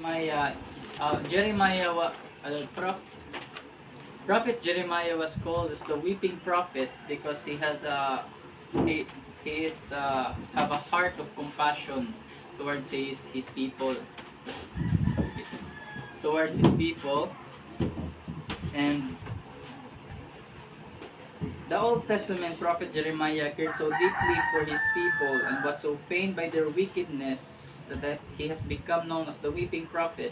Jeremiah, prophet Jeremiah was called as the weeping prophet because he he is have a heart of compassion towards his people, towards his people. And the Old Testament prophet Jeremiah cared so deeply for his people and was so pained by their wickedness that he has become known as the weeping prophet.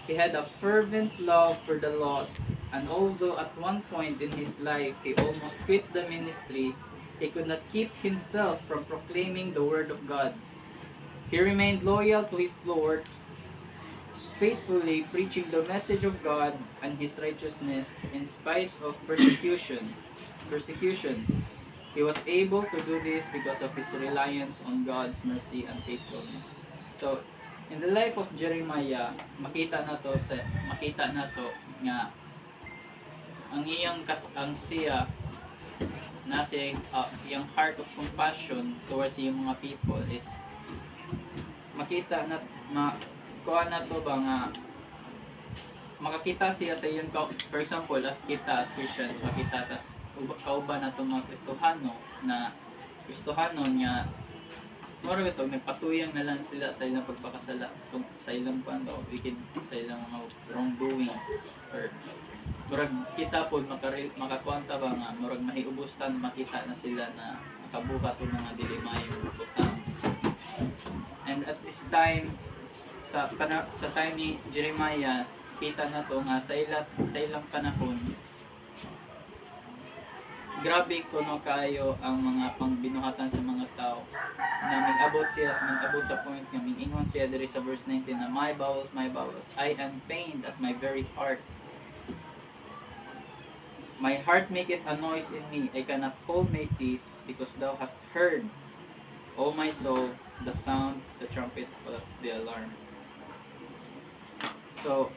He had a fervent love for the lost, and although at one point in his life he almost quit the ministry, he could not keep himself from proclaiming the word of God. He remained loyal to his Lord, faithfully preaching the message of God and his righteousness in spite of persecutions. He was able to do this because of his reliance on God's mercy and faithfulness. So, in the life of Jeremiah, makita na to nga ang siya na yung heart of compassion towards yung mga people is makita na kuha na to ba nga makakita siya sa iyon. For example, as kita as Christians makita tas kauban na itong mga Kristohano nga moro ito nagpatuyang na lang sila sa ilang pagpakasala sa ilang wicked, sa ilang mga wrongdoings, or murag kita po makakwanta ba nga murag mahiubustan makita na sila na nakabuka to mga dilimayong utang. And at this time sa time ni Jeremiah, kita na to nga sa ilang panahon grabe kuno kayo ang mga pangbinuhatan sa mga tao na nag-abot sa point nga mingingon siya diri sa verse 19 na my bowels, I am pained at my very heart. My heart maketh a noise in me, I cannot hold my peace, because thou hast heard, O my soul, the sound, the trumpet of the alarm. So,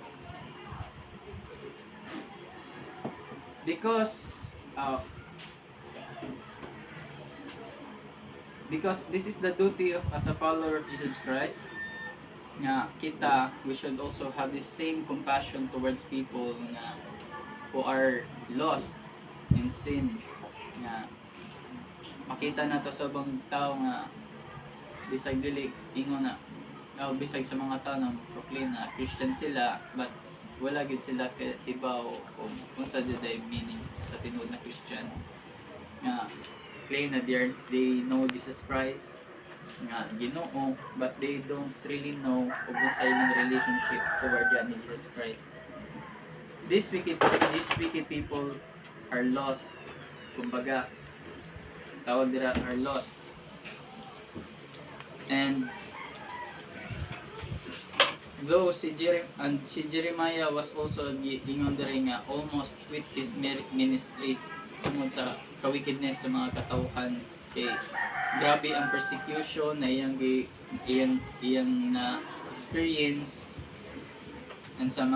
because this is the duty of as a follower of Jesus Christ nga we should also have the same compassion towards people nga who are lost in sin, nga makita na to sa bang tao nga bisag dili ingon na bisag sa mga tao na proclaim na Christian sila but wala gid sila ibaw kung sa day meaning sa tinuod na Christian nga claim na they know Jesus Christ nga Ginoo, but they don't really know kung sa ilang relationship toward ni Jesus Christ. These wicked people are lost, kumbaga tawag nila are lost. And though si Jeremiah was also ingon diri nga almost quit his ministry tungod sa kawickedness sa mga katawhan, kay grabe ang persecution na iyang na experience and sa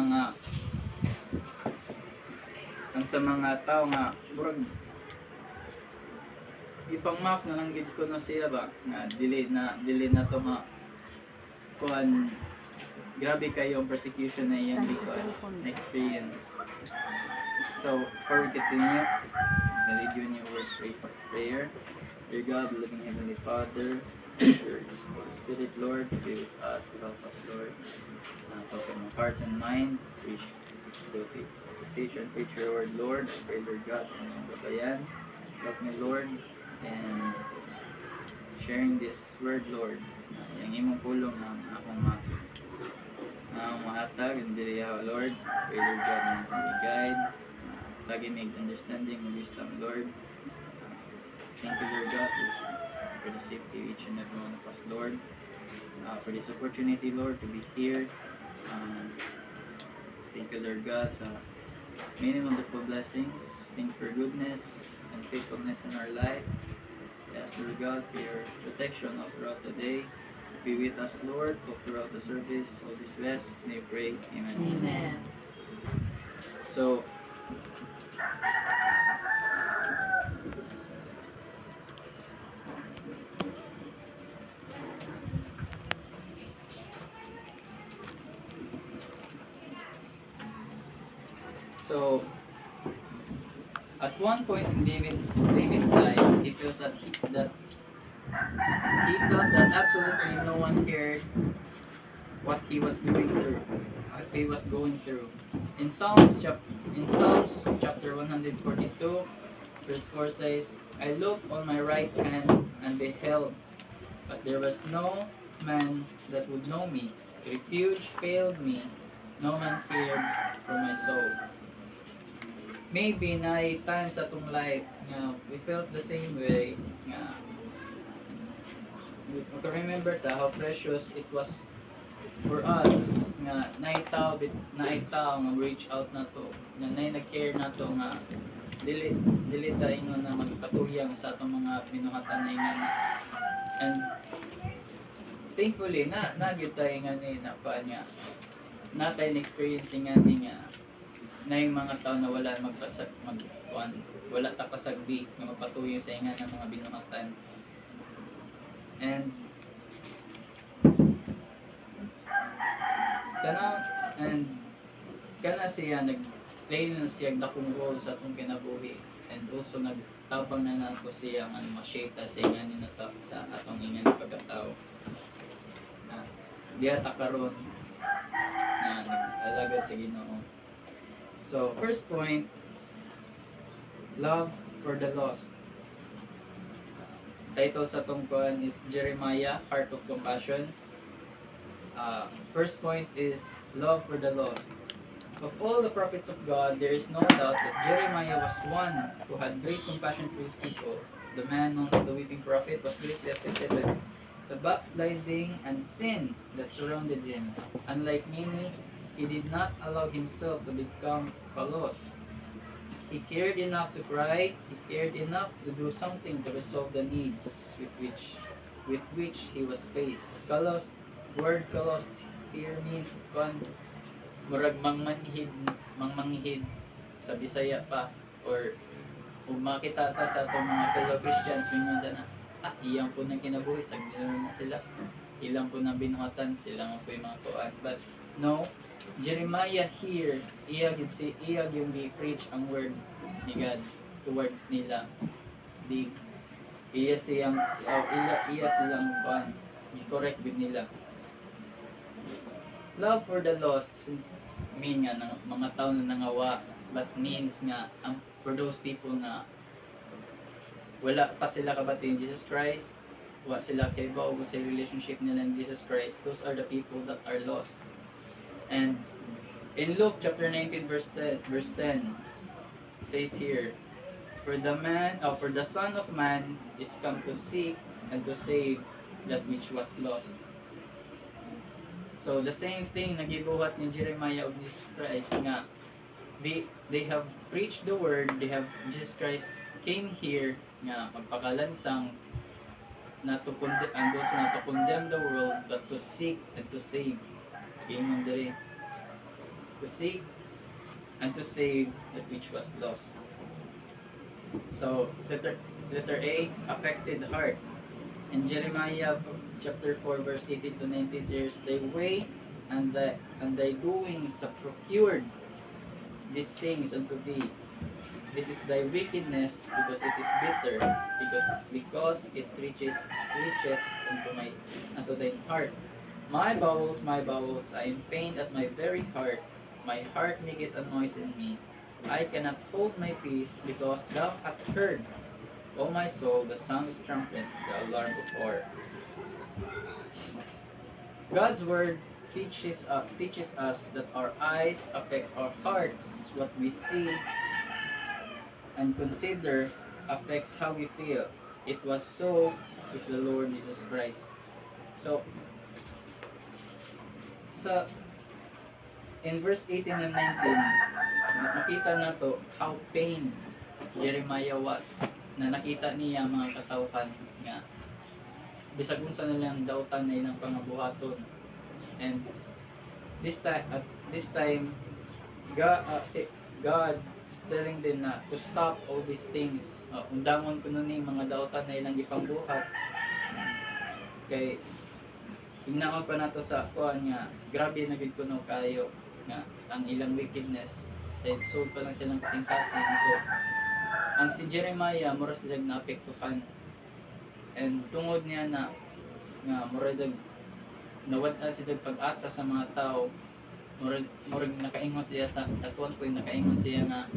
mga tao nga murag ipang-map na lang gid ko na siya ba nga dili na to ma kuan grabe kayo ang persecution na iyang na experience. So before we continue, I lead you in your word prayer. Dear God, living Heavenly Father, your Holy Spirit, Lord, be with us to help us, Lord. Open our hearts and mind, teach and preach your word, Lord. I pray, Lord God, help me, Lord, and sharing this word, Lord. Yung imong pulong ng akong mahatag, and diri Lord. Pray, Lord God, na guide. Lagi make understanding and wisdom, Lord. Thank you, Lord God, for the safety of each and every one of us, Lord. For this opportunity, Lord, to be here. Thank you, Lord God, sa many wonderful blessings. Thank you for goodness and faithfulness in our life. Yes, Lord God, for your protection all throughout the day. Be with us, Lord, all throughout the service. All these blessings, may pray. Amen. Amen. So, So, at one point in David's life, he felt that absolutely no one cared what he was what he was going through. In Psalms chapter 142, verse 4 says, I looked on my right hand and beheld, but there was no man that would know me. Refuge failed me, no man cared for my soul. Maybe na times sa atong life nga we felt the same way nga we can remember how precious it was for us nga naitaw nga reach out na to nga nag-care na to nga dili ta ingon na magpatuyang sa atong mga binuhatan na ingon. And thankfully na gyud tayo nga ni na pa niya na tayo experience nga ni nga na yung mga tao na wala wala ta pasagdi nga magpatuyang sa ingan ng mga binuhatan. And kana siya nag-play na siya dakong role sa atong kinabuhi, and also nagtabang na nato siya nga ma-shape ta sa ingan ni nato sa atong ingan pagkatao. Diya ta karon na nag-alagad sa Ginoo. So, first point, love for the lost. Title sa tong kuan is Jeremiah, Heart of Compassion. First point is love for the lost. Of all the prophets of God, there is no doubt that Jeremiah was one who had great compassion for his people. The man known as the weeping prophet was greatly affected by the backsliding and sin that surrounded him. Unlike many, he did not allow himself to become lost. He cared enough to cry. He cared enough to do something to resolve the needs with which he was faced. Kalos, word kalos here means murag mangmanhid sa Bisaya pa, or kung makita ta sa atong mga fellow Christians mingon na iyang po nang kinabuhi sagdiran na sila, ilang po nang binuhatan sila nga po yung mga kuan. But no, Jeremiah here, iya yung preach ang word ni God towards nila. Iya silang correct with nila. Love for the lost mean nga ng mga tao na nangawa, but means nga for those people na wala pa sila kabati in Jesus Christ, wala sila kay ba o sa relationship nila in Jesus Christ, those are the people that are lost. And in Luke chapter 19 verse 10 says here, for the Son of Man is come to seek and to save that which was lost. So the same thing na gibuhat ni Jeremiah of Jesus Christ nga they have preached the word, Jesus Christ came here nga magpakalansang na to condemn the world, but to seek and to save. Ingon diri, to seek and to save that which was lost. So letter A, affected heart. In Jeremiah chapter 4 verse 18 to 19 says, thy way and thy doings have procured these things unto thee. This is thy wickedness, because it is bitter, because it reacheth unto thine heart. My bowels, I am pained at my very heart. My heart maketh a noise in me. I cannot hold my peace, because thou hast heard, O my soul, the sound of trumpet, the alarm of war. God's word teaches us that our eyes affects our hearts. What we see and consider affects how we feel. It was so with the Lord Jesus Christ. So in verse 18 and 19, nakita na to how pain Jeremiah was, na nakita niya mga katawhan nga bisag unsa na lang dautan na ilang pangabuhaton. And this time God is telling them na to stop all these things. Undamon ko nun mga dautan na ilang gipangbuhat, kay hingnaon pa nato sa kuan nga grabe na gid kuno kayo nga ang ilang wickedness. sa soul pa lang silang kasing-kasing. So ang si Jeremiah mura sa jag naapektuhan, and tungod niya na nga mura jag nawad-an si jag pag-asa sa mga tao, murag nakaingon siya sa at one point, nakaingon siya nga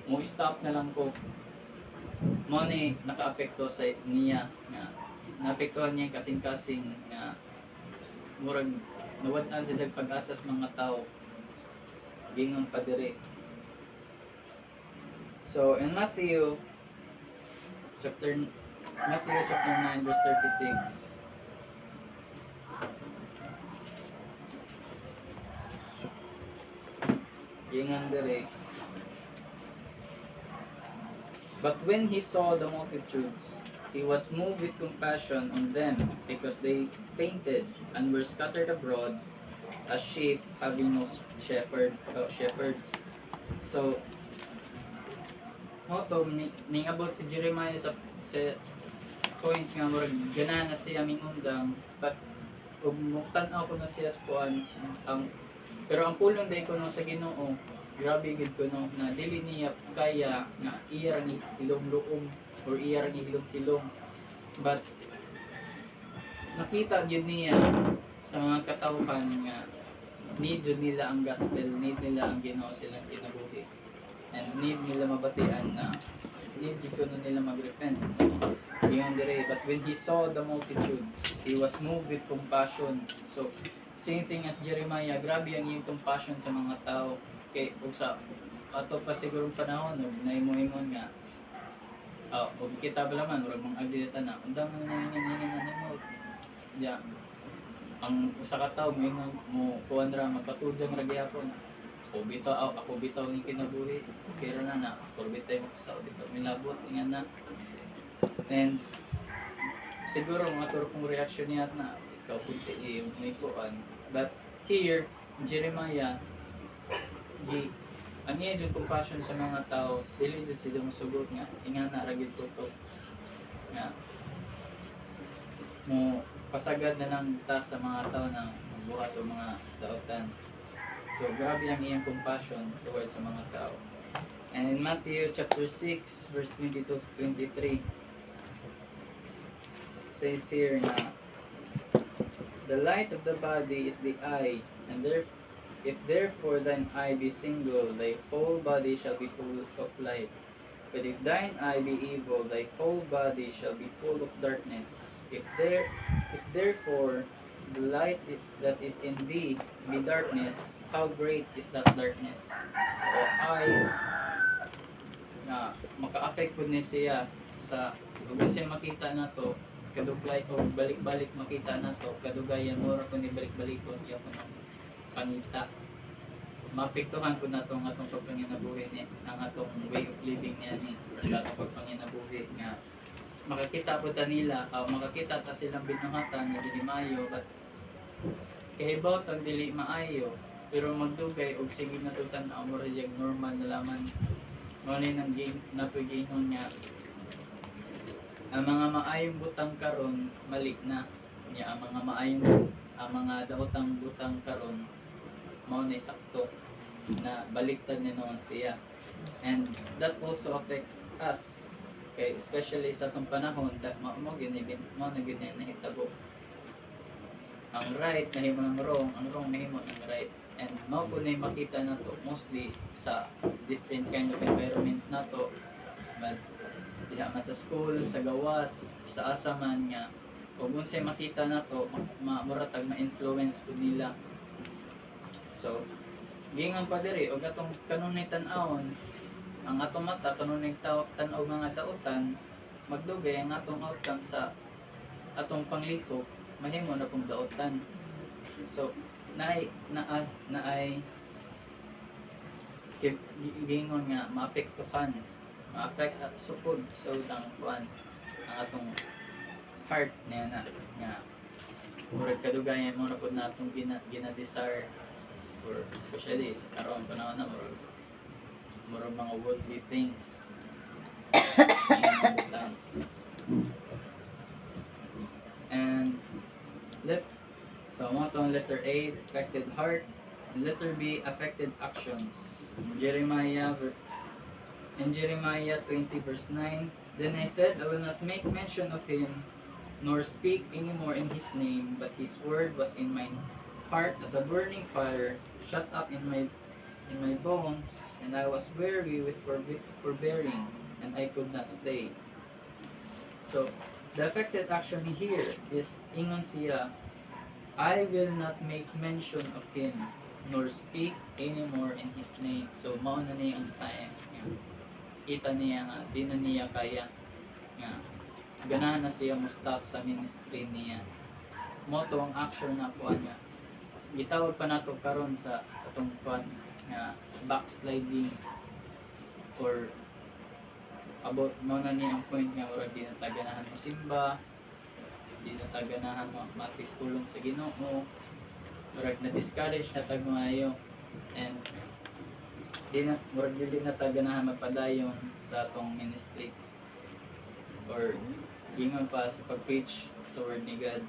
mo stop na lang ko, mo ni nakaapekto sa niya nga naapektuhan niya yung kasing-kasing nga murag nawad-an siya jag pag-asa sa mga tao, gingon pa diri. So in Matthew chapter 9 verse 36, gingon diri, but when he saw the multitudes, he was moved with compassion on them, because they fainted and were scattered abroad as sheep having no shepherds. So moto ning abot si Jeremiah sa point nga murag ganahan na siya mingundang, but ug tan-aw ko na siya sa kuan ang pero ang pulong day ko no sa Ginoo, grabe gid ko no na dili niya kaya nga iya ra ni ilong-luom or iya ra ni ilong-ilong, but nakita gyud niya sa mga katawhan nga need jud nila ang gospel, need nila ang Ginoo silang kinabuhi, and need nila mabatian na need jud kuno nila mag-repent. Ingon dire, but when he saw the multitudes, he was moved with compassion. So same thing as Jeremiah, grabe ang iyong compassion sa mga tao. Kay ug sa ato pa sigurong panahon ug naimo-ingon nga ug kita ba naman murag mga agdita na undang nangingan na nimo ya ang usa ka tawo mo kuan ra magpatudjang ra gyapon, ako bitaw ni kinabuhi, kaya na kurbitay mo kasaw dito milabot nga na. And siguro mga turo kong reaction niya na ikaw kung si iyong may kuan, but here Jeremiah ang iya jud compassion sa mga tao, dili jud sila musugot nga ingana ra gyud tutok nga mo pasagad na lang ta sa mga tao na buhat o mga daotan. So grabe ang iyang compassion towards sa mga tao. And in Matthew chapter 6 verse 22 to 23 says here na the light of the body is the eye, and if therefore thine eye be single, thy whole body shall be full of light. But if thine eye be evil, thy whole body shall be full of darkness. If therefore the light that is in thee be darkness, how great is that darkness? So eyes nga maka-affect pud ni siya sa kung siya makita na to kaduglay o balik-balik makita na to kadugayan mo ra kun balik-balik ko iya ko panita, mapektuhan ko na itong atong pagpanginabuhi niya, ang atong way of living niya ni sa atong pagpanginabuhi nga makakita po ta nila, makakita ta silang binuhatan na dili maayo, but kahibaw tang dili maayo pero magdugay og sige na tutan na mo reject normal na laman mo ni nang napugingon nga ang mga maayong butang karon mali na niya, ang mga daotang butang karon mao ni sakto na baliktad ni noon siya, and that also affects us, okay, especially sa atong panahon that mo na gyud nahitabo ang right nahimo ng wrong, ang wrong nahimo ng right, and mao po na makita nato mostly sa different kind of environments nato, diha man sa school, sa gawas, sa asaman nga kung unsay makita nato muratag ma-influence pud nila. So gingan pa diri og atong kanunay tan-awon, ang atong mata kanunay tan-aw mga daotan, magdugay ang atong outcome sa atong panglihok mahimo na pong daotan. So naay gingon nga maapektuhan, ma-affect at sukod sa utang kuan ang atong heart niya na nga murag kadugayan mo na pud natong gina-desire, or especially sa karon panahon na murag mga worldly things. And so mo tong letter A, affected heart, And letter B, affected actions. In Jeremiah 20 verse 9, then I said, I will not make mention of him, nor speak any more in his name, but his word was in my heart as a burning fire, shut up in my bones, and I was weary with forbearing, and I could not stay. So, the affected action here is ingon siya, I will not make mention of him, nor speak anymore in his name. So, mauna niya ang time. Kita niya nga, di na niya kaya nga. Ganahan na siya mo stop sa ministry niya. Mo to ang action na kuha niya. Gitawag pa nato karon sa atong kuha nga backsliding or about mo na niya ang point nga wala di na taganahan mo simba, di na taganahan mo matis pulong sa Ginoo, murag na discourage na tag maayo, and murag dili na taganahan magpadayon sa atong ministry or gingon pa sa pag-preach sa word ni God,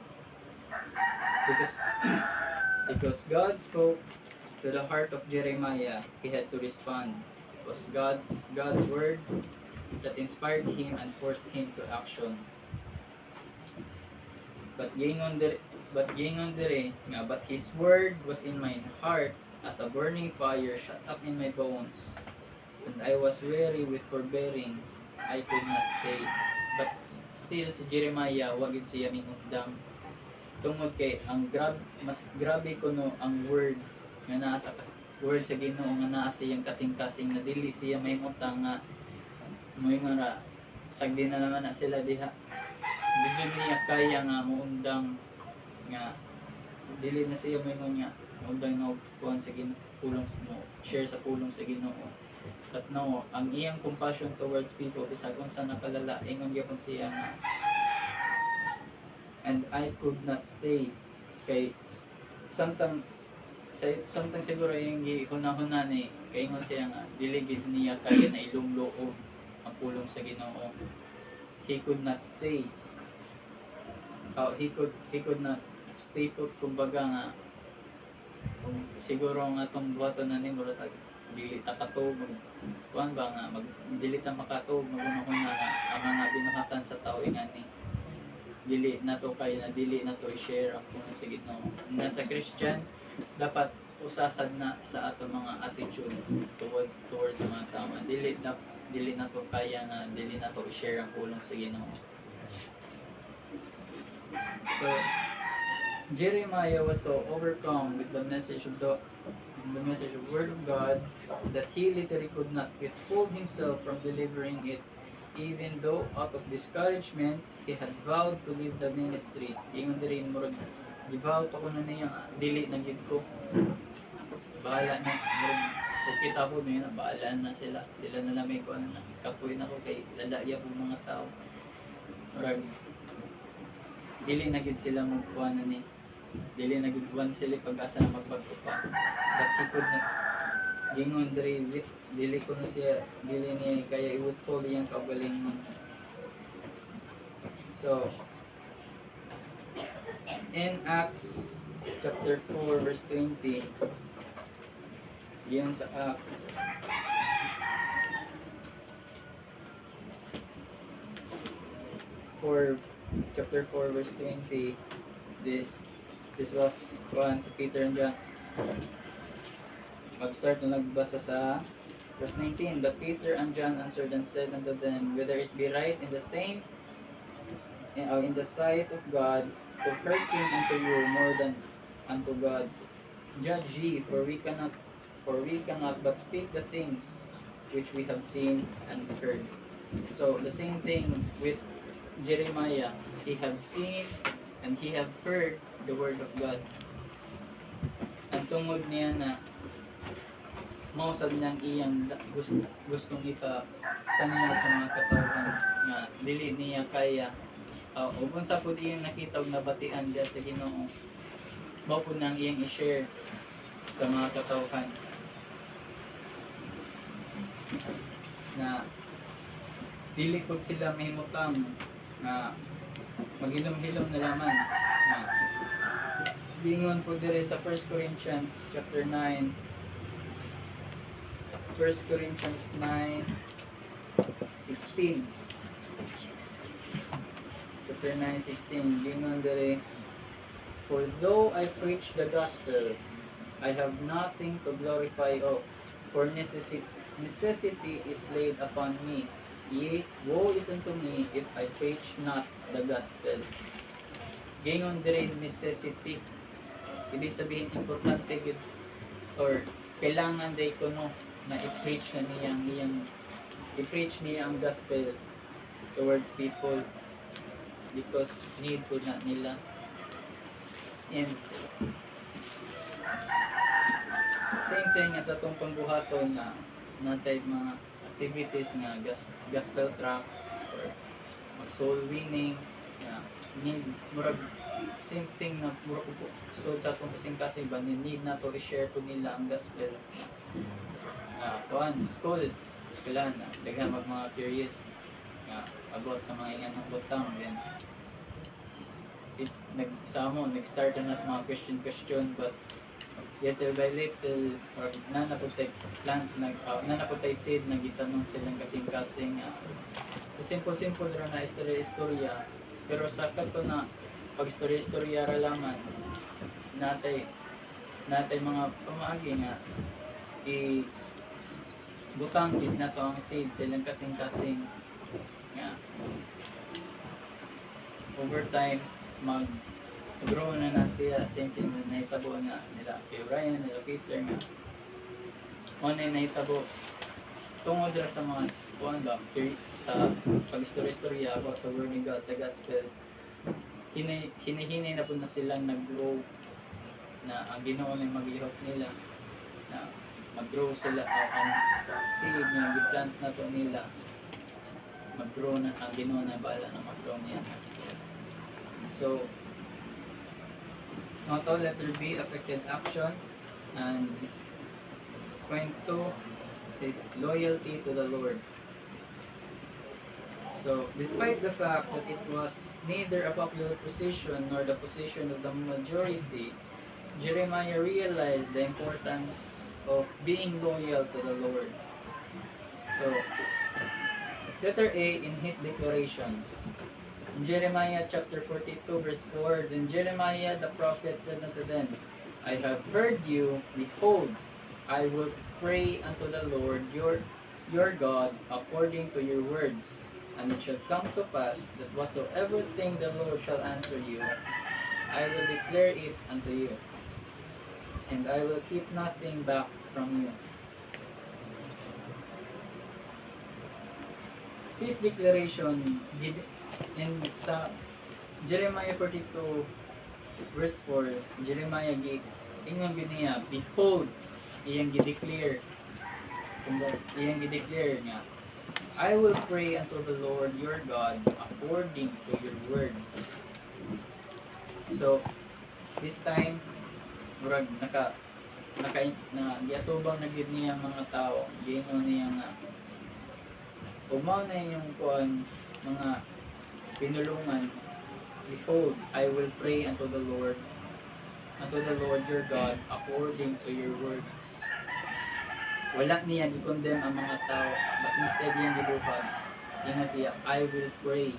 because God spoke to the heart of Jeremiah. He had to respond. It was God's word that inspired him and forced him to action. But gingon dire nga, but his word was in my heart as a burning fire shut up in my bones, and I was weary with forbearing, I could not stay. But still si Jeremiah wagid siya mingundang tungod kay mas grabe kuno ang word nga naa sa word sa Ginoo nga naa siyang kasing-kasing na dili siya mahimutang nga moingon ra sagdi na naman na sila diha. Medyo niya kaya nga muundang nga dili na siya moingon nga muundang nga kuan sa Ginoo, pulong mo share sa pulong sa Ginoo. At no, ang iyang compassion towards people bisag unsa nakalala ingon gyapon siya nga, and I could not stay kay samtang siguro yung gihunahuna ni kay ingon siya nga dili gid niya kaya na ilumloob ang pulong sa Ginoo. He could not stay. He could not stay put, kumbaga nga kung siguro ang atong buhaton na ni mura dili ta katog kuan ba nga dili ta makatog magunahon nga ang mga binuhatan sa tao ingani dili nato kay na dili nato i-share ang puno sa Ginoo. Nasa Christian dapat usasad na sa ato mga attitude towards sa mga tao. Dili nato kaya nga dili nato i-share ang pulong sa Ginoo. So Jeremiah was so overcome with the message of word of God that he literally could not withhold himself from delivering it, even though out of discouragement he had vowed to leave the ministry. Ingon diri murag givow to kuno niya dili na gid ko. Bahala na murag kita po na bahala na sila na lang may kuan na kapoy na ko kay lalaya po mga tao. Murag dili na gid sila mo kuan ni dili na gid kuan sila pag-asa na magpagtupa. But he could not gingon diri dili ko na siya dili niya kaya i-withhold yung kaugalingon. So in Acts chapter 4 verse 20, yan sa Acts chapter 4 verse 20, this was one si Peter and John. Mag-start na nagbasa sa verse 19. But Peter and John answered and said unto them, whether it be right in the sight of God to hearken unto you more than unto God. Judge ye, for we cannot but speak the things which we have seen and heard. So the same thing with Jeremiah. He have seen and he have heard the word of God. Ang tungod niya na mausad niyang iyang gustong ipa sa niya sa mga katawhan nga dili niya kaya ug unsa pud iyang nakita og nabatian diya sa Ginoo, mao pud nang iyang i-share sa mga katawhan na dili pud sila mahimutang na maghilom-hilom na laman na Gingon po dire sa 1 Corinthians chapter 9. 1 Corinthians 9:16. Chapter 9:16. Gingon dire, for though I preach the gospel, I have nothing to glorify of, for necessity is laid upon me. Yea, woe is unto me if I preach not the gospel. Gingon dire necessity. Ibig sabihin importante gid or kailangan day ko no na i-preach na niyang i-preach niya ang gospel towards people because need po na nila. And same thing as atong pangbuhaton na natay mga activities nga gospel tracts or mag soul winning, need murag same thing na murag po so sa atong kasing ba need na to i-share to nila ang gospel kuan sa eskwelahan na daghan mga curious about sa mga inganong butang then nag-start na sa mga question but little by little or nanaputay plant nanaputay seed na gitanong silang kasing-kasing sa simple ra na istorya pero sa kadto na pag istorya ra laman natay mga pamaagi nga butang gid na to ang seed silang kasing-kasing nga over time grow na siya. Same thing na nahitabo na nila kay Ryan, nila Peter nga na nahitabo tungod ra sa mga kuan ba sa pag-istorya about sa word ni God sa gospel hinahinay na po na silang nag-grow na ang Ginoo na maglihok nila na mag-grow sila ang seed na giplant na to nila mag-grow na ang Ginoo na bahala na mag-grow niya. So motto letter B, affected action, and point 2 says loyalty to the Lord. So despite the fact that it was neither a popular position nor the position of the majority, Jeremiah realized the importance of being loyal to the Lord. So letter A in his declarations. In Jeremiah chapter 42 verse 4, then Jeremiah the prophet said unto them, I have heard you, behold, I will pray unto the Lord your God according to your words, and it shall come to pass that whatsoever thing the Lord shall answer you, I will declare it unto you, and I will keep nothing back from you. His declaration in sa Jeremiah 42 verse 4, Jeremiah ingon gid niya, behold, iyang gi-declare nga, I will pray unto the Lord your God according to your words. So this time murag giatubang na gid niya mga tao, giingon niya nga umaw na yung kuan mga pinulungan, behold, I will pray unto the Lord your God according to your words. Wala niya gi-condemn ang mga tao, but instead yan gibuhat niya siya, I will pray.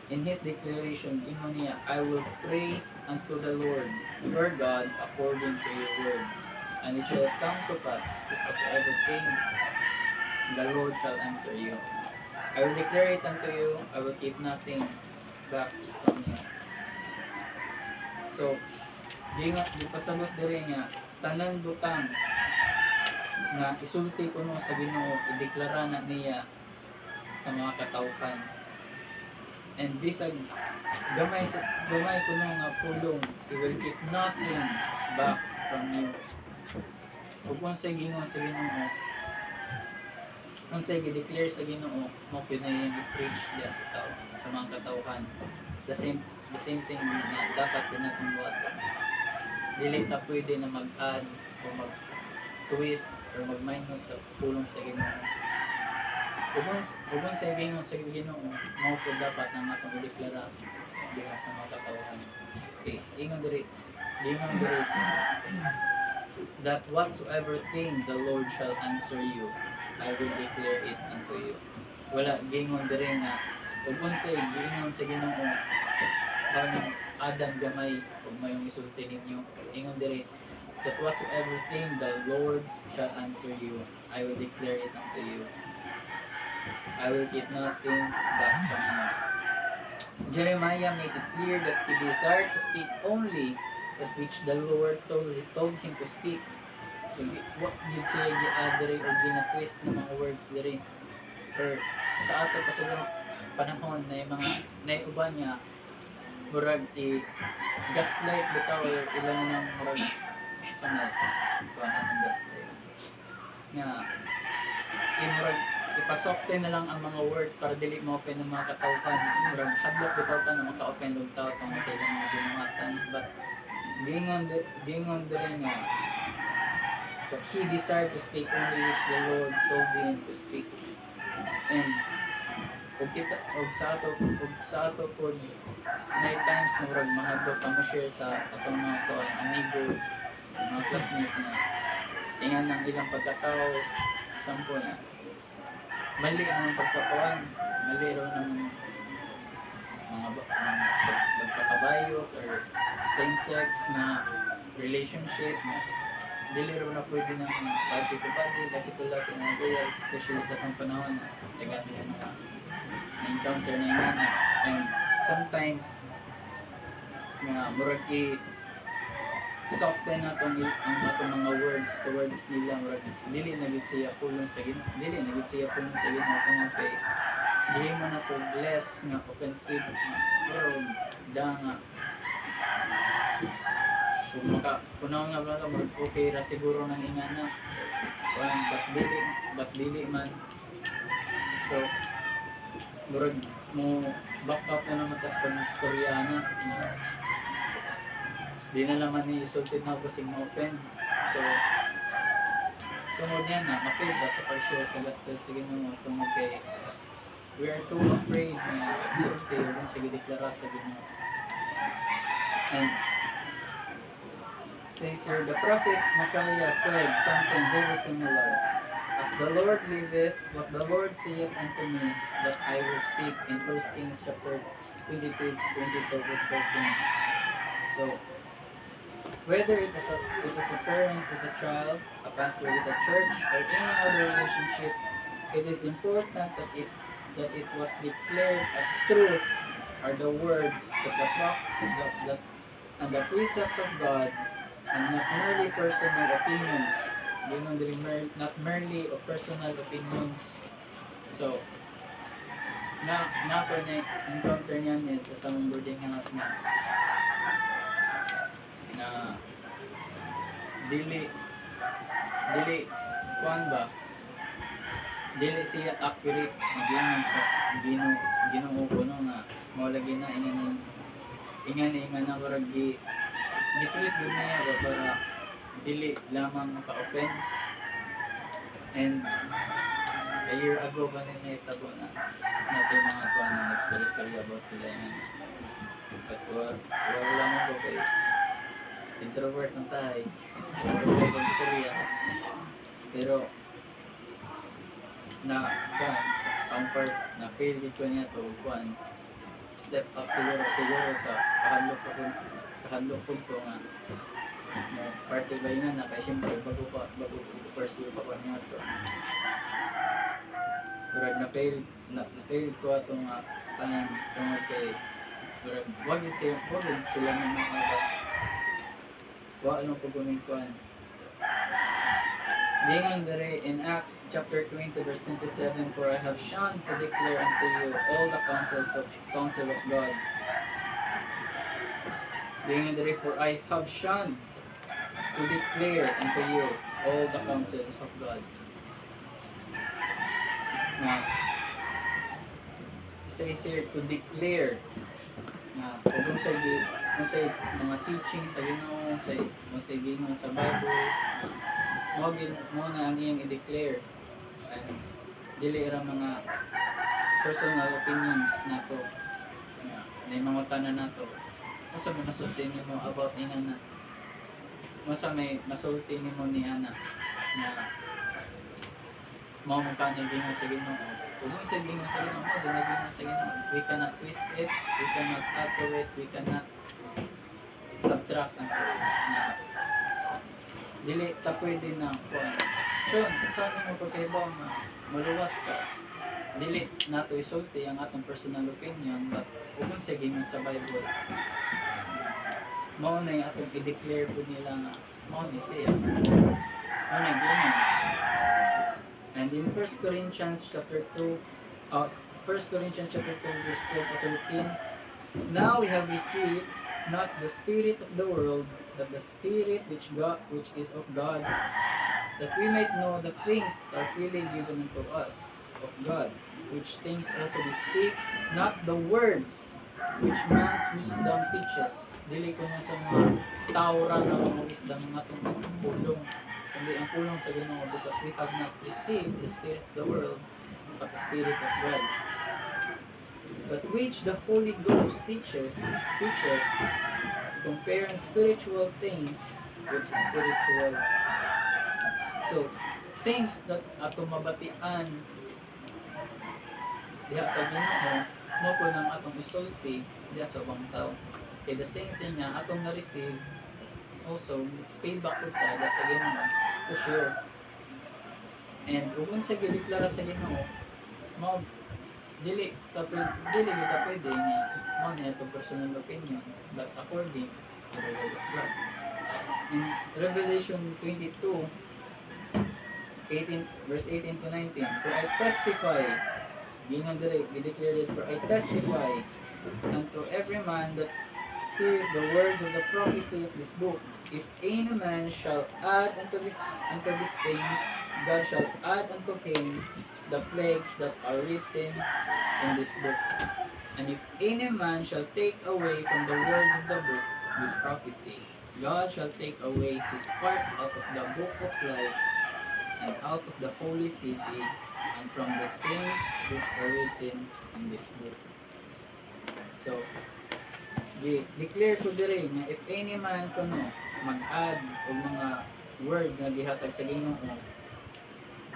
In his declaration, niya, I will pray unto the Lord your God according to your words, and it shall come to pass that whatsoever thing the Lord shall answer you, I will declare it unto you, I will keep nothing back from you. So, di pasabot diri nga tanan butang nga isulti kuno sa Ginoo, ideklara na niya sa mga katawhan. And bisag gamay kuno nga pulong, he will keep nothing back from you. Ug unsay gingon sa Ginoo, unsay gi-declare sa Ginoo, mo kinay i-preach diya sa tao, sa mga katawhan. The same thing na dapat natin buhat. Dili ta pwede na mag-add o mag-twist or mag-minus sa pulong sa Ginoo. Ug unsay gingon sa Ginoo, mo po dapat na natong i-deklara diha sa mga katawhan. Okay, ingon diri that whatsoever thing the Lord shall answer you, I will declare it unto you. Wala gingon diri nga ug unsay giingon sa Ginoo kaning adan gamay ug mayong isulti ninyo. Ingon diri that whatsoever thing the Lord shall answer you, I will declare it unto you. I will keep nothing back from you. Jeremiah made it clear that he desired to speak only that which the Lord told him to speak. So, what did siya gi-add or gina-twist ng mga words diri? Or sa ato pa sa panahon na yung mga naiuban niya, murag gaslight bitaw or ilan na ng murag sa nga kuha natin gaslight. Nga, murag ipasoften na lang ang mga words para dili ma-offend ng mga katawhan. Murag hadlok bitaw ka na maka-offend ng tao tungkol sa ilang mga ginungatan. But gingon diri nga that he desired to speak only which the Lord told him to speak. And og sa ato pod may times na murag mahadlok ka mo share sa atong mga amigo, mga classmates na tingan ng ilang pagkatao, sample na mali ang pagkakawan, mali raw ng mga pagkakabayot or same-sex na relationship na dili raw na pwede ng budget to budget, dahil tulad ng mga girls, especially sa pang panahon na tagat yung mga na-encounter na yung and sometimes murag soften naton ang atong mga words towards nila, murag dili na gid siya pulong sa Ginoo kung kay dili mo na to less nga offensive pero nga so kunaw nga bala murag okay ra siguro nang ingana but dili man, so murag mo back up na naman tas pag istorya na di na naman ni-insulted na ako sing ma-offend. So, tungod yan na, mapil ba sa pag-share sa gospel sa Ginoo tungod kay we are too afraid na insulti o kung sige deklara sa Ginoo. And says here, the prophet Micaiah said something very similar. As the Lord liveth, what the Lord saith unto me, that I will speak in 1 Kings chapter 22 verse 13. So, whether it is a parent with a child, a pastor with a church, or any other relationship, it is important that it was declared as truth are the words and the precepts of God, and not merely personal opinions. Not merely of personal opinions. So, na encounter niyan sa mga boarding house na dili kuan ba dili siya accurate gingon sa Ginoo kuno nga mao lagi na ingan na murag gitwist din niya para dili lamang maka-offend. And a year ago ba niya itabo na natin mga kuan na nag-story about sila yan, but wala mo ko kay introvert ng tayo, wala istorya, pero na kuan some part na fail ko niya to kuan step up siguro sa kahadlok ko nga no parte ba yun na kaya siyempre bago pursue pa ko niya to durag na fail ko atong time tungod kay durag wag sila ng mga ano po gumikuan. Gingon dere in Acts chapter 20 verse 27, for I have shunned to declare unto you all the counsel of God. Gingon dere, for I have shunned to declare unto you all the counsels of God. Now, says here to declare na kung sa mga teaching sa Ginoo, kung sa Ginoo sa Bible, mo na ang iyang i-declare, and dili ra mga personal opinions nato. may mga tanan na to. Asa may masulti nimo about ingan na? Asa may masulti nimo ni ana na mao man kanang gingon sa Ginoo. Kung mo sa gingon sa Ginoo, mo dinay gingon sa Ginoo. We cannot twist it, we cannot add to it, we cannot subtract ang na dili ta pwede na kuan. So, saan mo pagkaibaw na maluwas ka? Dili nato isulti ang atong personal opinion, but kung sa gingon sa Bible, mao na yung atong i-declare po nila nga mao ni siya. Mao na gingon. And in 1 Corinthians chapter 2, 1 Corinthians chapter 2 verse 12 to 13, now we have received not the spirit of the world, but the spirit which is of God, that we might know the things that are freely given unto us of God, which things also we speak, not the words which man's wisdom teaches. Dili ko na sa mga tauran na mga wisdom nga itong pulong, kundi ang pulong sa Ginoo, because we have not received the spirit of the world, but the spirit of God, but which the Holy Ghost teacheth, comparing spiritual things with spiritual. So, things that ato mabatian diha sa Ginoo, mo po nang atong isulti diha sa ubang tao. Okay, the same thing na atong na-receive, also, payback ko ta diha sa Ginoo, to sure. And kung sa gideklara sa Ginoo, mo dili kita pwede nga mo na itong personal opinion, but according to the word of God. In Revelation 22, 18, verse 18 to 19, for I testify, gingon dire, declared it, for I testify unto every man that heareth the words of the prophecy of this book, if any man shall add unto these things, God shall add unto him the plagues that are written in this book. And if any man shall take away from the words of the book this prophecy, God shall take away his part out of the book of life, and out of the holy city, and from the things which are written in this book. So, declare ko dire nga if any man kuno mag-add og mga words na gihatag sa Ginoo,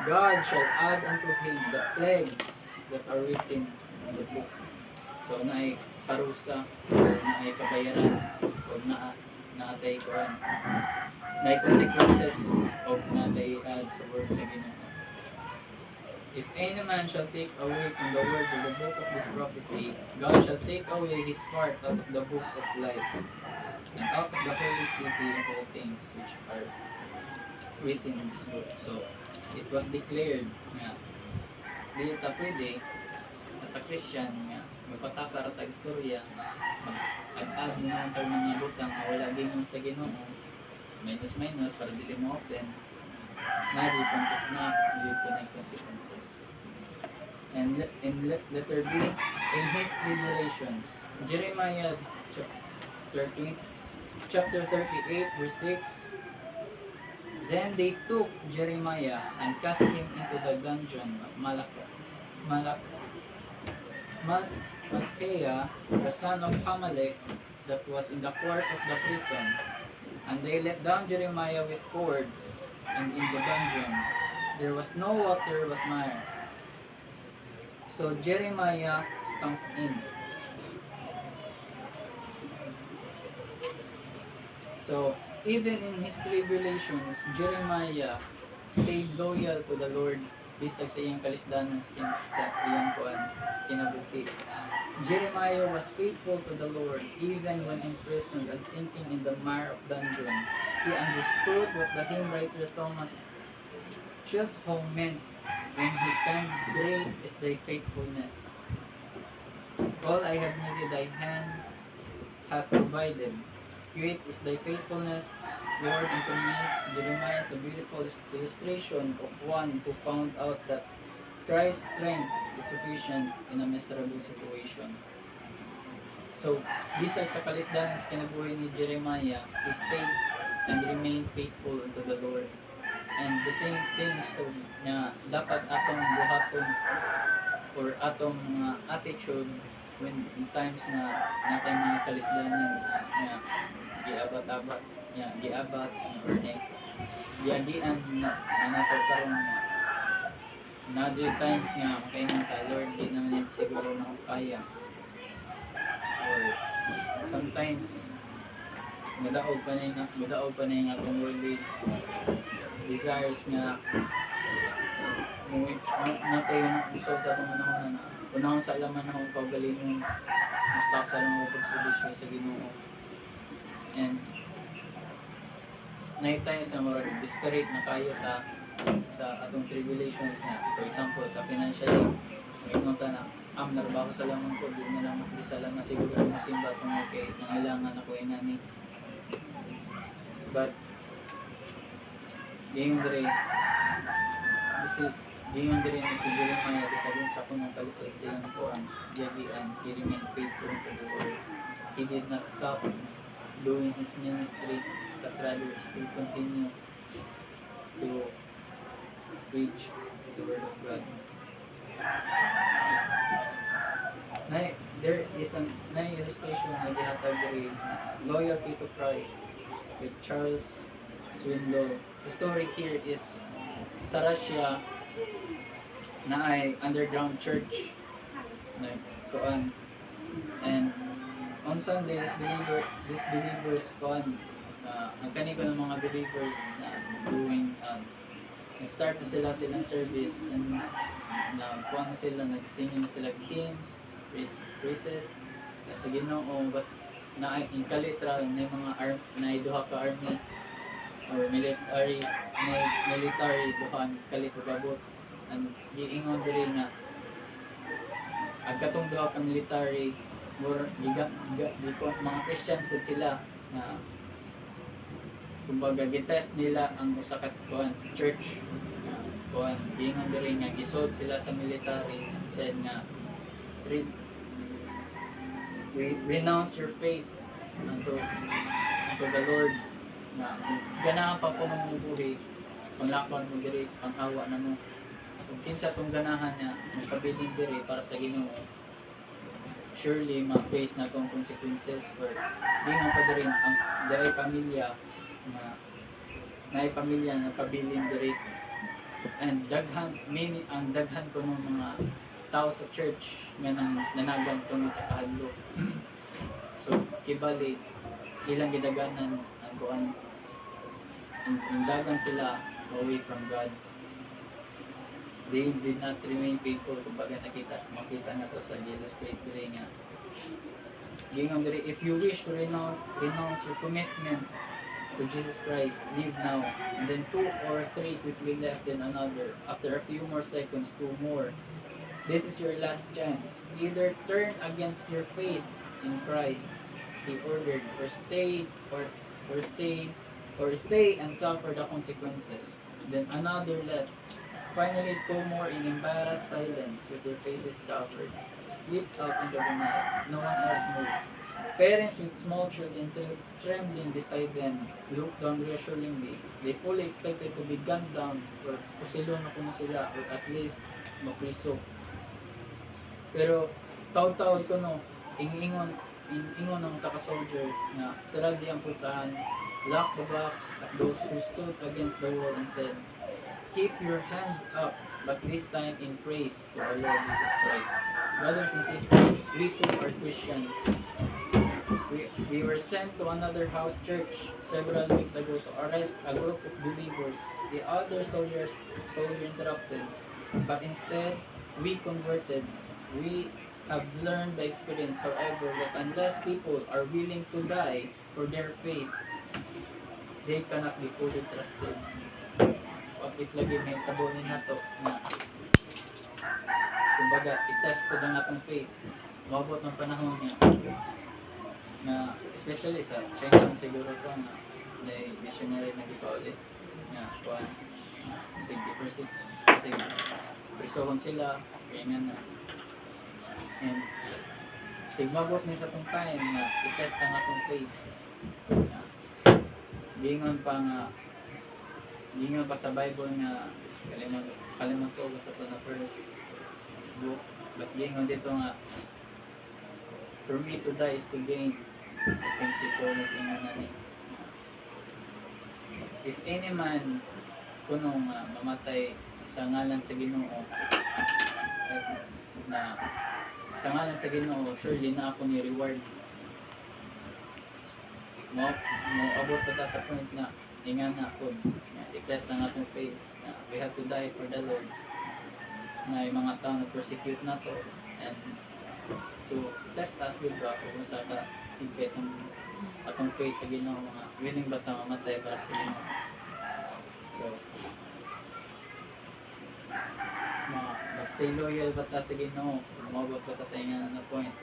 God shall add unto him the plagues that are written in the book. So naay parusa, naay kabayaran, og naatay kuan, naay consequences of natay add sa word sa Ginoo. If any man shall take away from the words of the book of this prophecy, God shall take away his part out of the book of life, and out of the holy city and all things which are written in this book. So, it was declared nga di ta pwede sa Christian nga magpatakar ta istorya, mag-add na ang mga butang nga wala gingon sa Ginoo, minus para dili mo open. Magic concept na consequences. And in letter B, in his tribulations, Jeremiah chapter 38 verse 6, then they took Jeremiah and cast him into the dungeon of Malchiah, the son of Hamalek, that was in the court of the prison. And they let down Jeremiah with cords, and in the dungeon there was no water but mire. So Jeremiah stamped in. So even in his tribulations, Jeremiah stayed loyal to the Lord bisag sa iyang kalisdanan sa iyang kinabuhi. Jeremiah was faithful to the Lord even when imprisoned and sinking in the mire of dungeon. He understood what the hymn writer Thomas Chisholm meant when he penned, "Great is thy faithfulness. All I have needed thy hand hath provided. Great is thy faithfulness, Lord, unto me." Jeremiah is a beautiful illustration of one who found out that Christ's strength is sufficient in a miserable situation. So, bisag sa kalisdanan sa kinabuhi ni Jeremiah, he stayed and remained faithful unto the Lord. And the same thing, so na dapat atong buhaton or atong attitude when in times na natay mga kalisdanan nga giabat-abat giabat or giagian na nato karon nga nadyo times nga makaingon ka Lord di naman yan siguro na kaya or sometimes madaog pa na yung atong worldly desires nga natay yung usod sa atong manahon na unahon sa alaman na akong kaugalingon stop sa alam mo pagsibisyo sa Ginoo and night times na murag desperate na kayo ta sa atong tribulations nga for example sa financially ngayon ta na narbaho sa lamang ko di na lang makisa lang na siguro kung simba kung okay nangailangan ako inani but ngayon ni si Jeremiah isagun sa kunong kalisod silang ko ang diagian he remained faithful to the Lord he did not stop doing his ministry but rather still continue to preach the word of God. There is an illustration na gihatag diri loyalty to Christ with Charles Swindoll. The story here is sa Russia na ay underground church na kuan and on Sundays these believers kuan ang kaniko ng mga believers doing nag-start na sila silang service and kuan sila nagsinging sila hymns praises sa Ginoo but na in kalitra na mga duha ka army or military bukan kalito gabot and giingon diri nga agkatong duha ka military more mga Christians pud sila na kumbaga gitest nila ang usa ka church giingon diri nga gisod sila sa military and said nga renounce your faith unto the Lord na ganahan pa po mong buhi panglakon mo diri panghawa na mo kung kinsa tong ganahan niya magpabiling diri para sa Ginoo surely ma-face na tong consequences or di nga pa diri ang dahil pamilya na pabiling diri and ang daghan ko ng mga tao sa church nga nanagan tungod sa kahadlok so kibali ilang gidaganan ang kuan ang dagan sila away from God they did not remain faithful kumbaga makita na to sa illustrate diri nga gingon diri if you wish to renounce your commitment to Jesus Christ leave now and then 2 or 3 quickly left then another after a few more seconds 2 more. This is your last chance. Either turn against your faith in Christ, he ordered, or stay and suffer the consequences. Then another left. Finally, 2 more in embarrassed silence with their faces covered, slipped out into the night. No one else moved. Parents with small children trembling beside them looked down reassuringly. They fully expected to be gunned down or kusilon na kuno sila or at least mapriso. Pero taod-taod ko no, ingon ng sa ka-soldier na sarado ang pultahan, lock the back at those who stood against the wall and said, keep your hands up, but this time in praise to our Lord Jesus Christ. Brothers and sisters, we too are Christians. We were sent to another house church several weeks ago to arrest a group of believers. The other soldier interrupted, but instead we converted. We have learned by experience, however, that unless people are willing to die for their faith, they cannot be fully trusted. What if lagi may tabunin na to na kumbaga i-test ko na atong faith umabot ng panahon niya na especially sa China siguro to na may missionary na gipaulit na kuan kasi prisohon sila kaya nga na and sigmabot ni sa itong time na i-test ang atong faith gingon pa sa Bible nga kalimot ko sa ito na first book but gingon dito nga For me to die is to gain. Prinsipyo ng tinganan ni. If any man kunong mamatay sa ngalan sa Ginoo, na sa ngalan sa Ginoo, surely na ako ni reward. Mo abot pa ta sa point na ingan na ako, i-test ang atong faith. We have to die for the Lord. Na yung mga tao na persecute na to, and to test us with ba kung sa ka higpit atong faith sa Ginoo, mga willing ba ta mamatay para sa Ginoo. So stay loyal ba ta sa Ginoo, umabot ba ta sa ingan na point.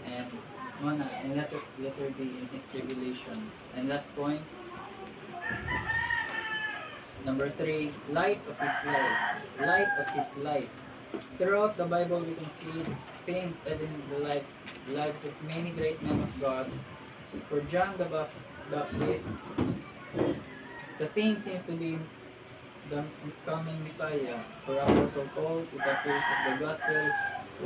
And and let her be in his tribulations. And last point, number 3, light of his life. Light of his life. Throughout the Bible, we can see things evident in the lives of many great men of God. For John the Baptist, the theme seems to be the coming Messiah. For Apostle Paul, it appears as the gospel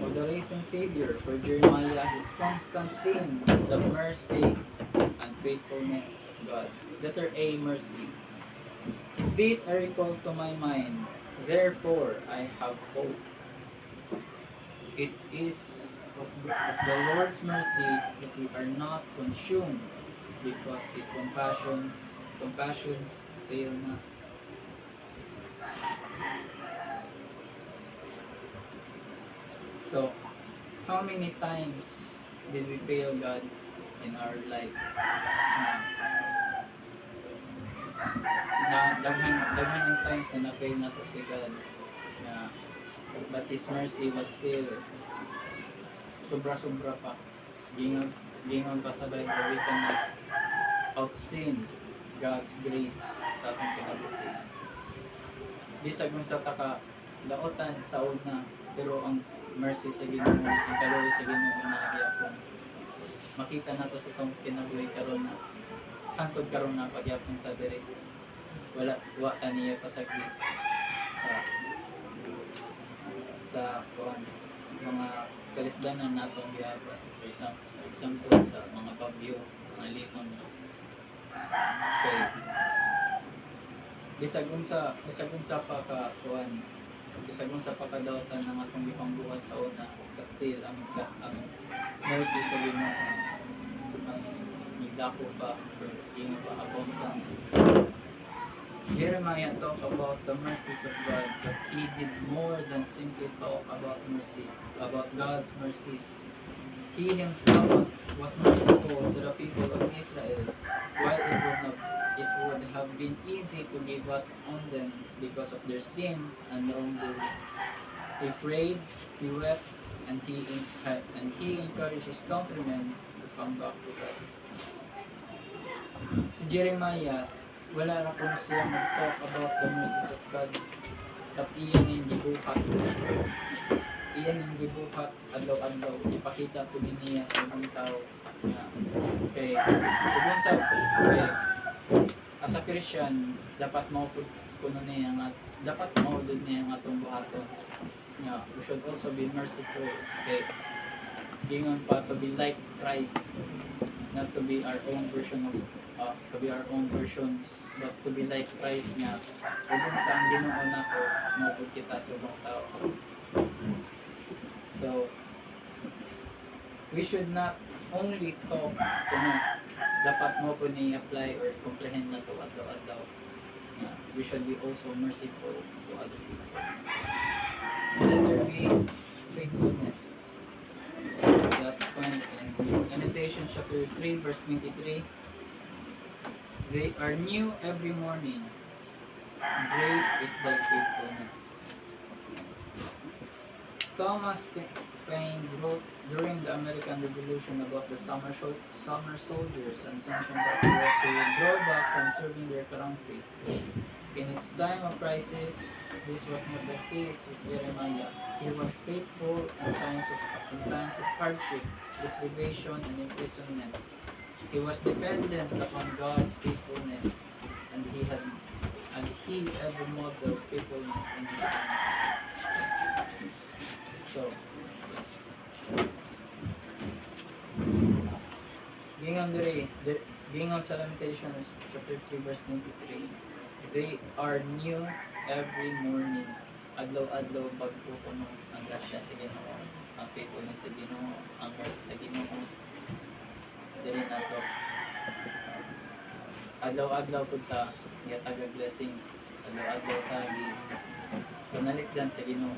of the risen Savior. For Jeremiah, his constant theme is the mercy and faithfulness of God. Letter A, mercy. This I recall to my mind, therefore I have hope. It is of the Lord's mercy that we are not consumed, because his compassions fail not. So, how many times did we fail God in our life? Daghan ng times na na-fail na to si God. But His mercy was still sobra-sobra pa. Gingon pa sa Bible, we cannot out-sin God's grace sa atong kinabuhi. Bisag nun sa taka, daotan sa una, pero ang mercy sa Ginoo, ang kalori sa Ginoo na nagyapon. Makita na to sa itong kinabuhi karon na hangtod karon na pagyapon ta diri. Wa niya pasaglit sa mga kalisdanan natong gihapon. For example, sa mga bagyo, mga liton. Okay. Bisag unsa pakadawtan ng atong gipangbuhat sa una, but still ang mercy sa Ginoo mas nagdako pa or ginoo pa abundant. Jeremiah talked about the mercies of God, but he did more than simply talk about mercy, about God's mercies. He himself was merciful to the people of Israel, while it would have been easy to give up on them because of their sin and wrongdoing. He prayed, he wept, and he encouraged his countrymen to come back to God. Si Jeremiah, wala na kung siya mag-talk about the mercies of God. Iyan yung gibuhat adlaw-adlaw. Ipakita po din niya sa mga tao na as a Christian, dapat maupod niya ang atong buhaton. We should also be merciful. Gingon pa to be like Christ, not to be our own versions, but to be like Christ nga. Kung sa ang Ginoo nako, maupod kita sa mga tao. So, we should not only talk kung dapat mo po ni-apply or comprehend na to adlaw-adlaw. We should be also merciful to other people. Letter B, faithfulness. Last point in Lamentations chapter 3 verse 23. They are new every morning. Great is thy faithfulness. Thomas Paine wrote during the American Revolution about the summer soldiers and Sanction patriots who would draw back from serving their country. In its time of crisis, this was not the case with Jeremiah. He was faithful in times of hardship, deprivation, and imprisonment. He was dependent upon God's faithfulness, and he ever modeled faithfulness in his life. So, sa Lamentations chapter 3 verse 23, they are new every morning. Adlaw-adlaw bago kuno ang grasya sa Ginoo, ang faithfulness sa Ginoo, ang mercy sa Ginoo. Dili nato adlaw-adlaw pud ta gihatag blessings. Adlaw-adlaw ta gi panalikdan sa Ginoo.